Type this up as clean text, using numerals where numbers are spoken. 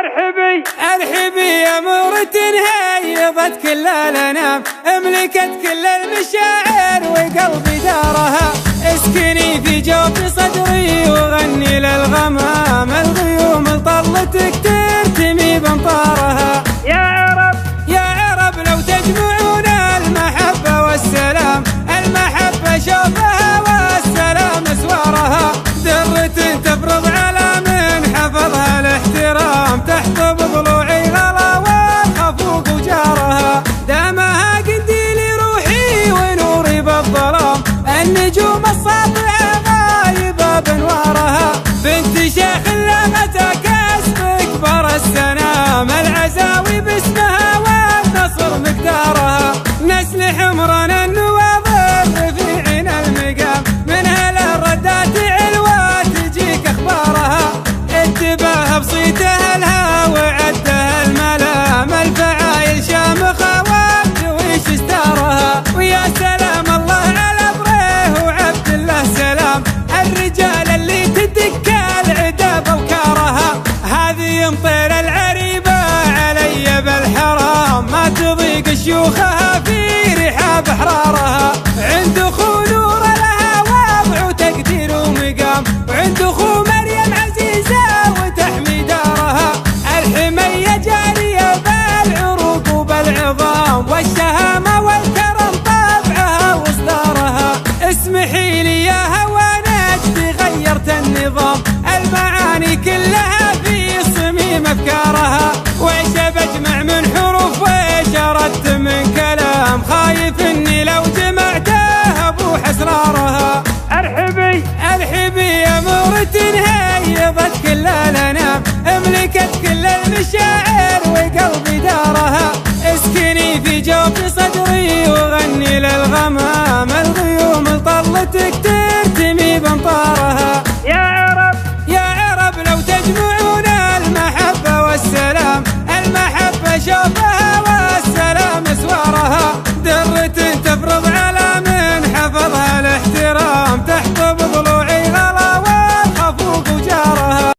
ارحبي ارحبي يا مورة هيضت كل الانام، املكت كل المشاعر وقلبي دارها. اسكني في جوف صدري وغني للغمام، الغيوم طلتك ترتمي بامطارها. يا عرب يا عرب لو تجمعون المحبة والسلام، المحبة شوفها والسلام اسوارها. درة تفرض على من حفظها الاحترام، تحطب ضلوعي غلا والخفوق وجارها. دامها قنديل روحي ونوري بالظلام، النجوم الساطعة غايبة بانوارها. بنت شيخ لغتها كسبك بر السنام، العزاوي باسمها والنصر مقدارها. نسل حمران النواظر رفيعين المقام، منها للردات علوى تجيك اخبارها. انتباه بصيتها لها وعدها الملام، الفعايل شامخه والجويش استارها. ويا سلام الله على بريه وعبد الله سلام، الرجال اللي تدك العدا بوكارها. هذه يمطر العريبه علي بالحرام، ما تضيق شيوخها في رحاب احرارها. عند اخو نور لها وضع وتقدير ومقام، وعند اخو مريم عزيزه وتحمي دارها. الحميه جاريه بالعروق وبالعظام، والشهامه والكرم طبعها واصدارها. اسمحي لي يا هوى نجدي غيرت النظام، المعاني كلها في صميم افكارها. ويش بجمع من حروف ويش اردت من كلام، خايف اني لو جمعتها ابوح اسرارها. ارحبي ارحبي يا مورة هيضت كل الانام، املكت كل المشاعر وقلبي دارها. اسكني في جوف صدري وغني للغمام، الغيوم طلتك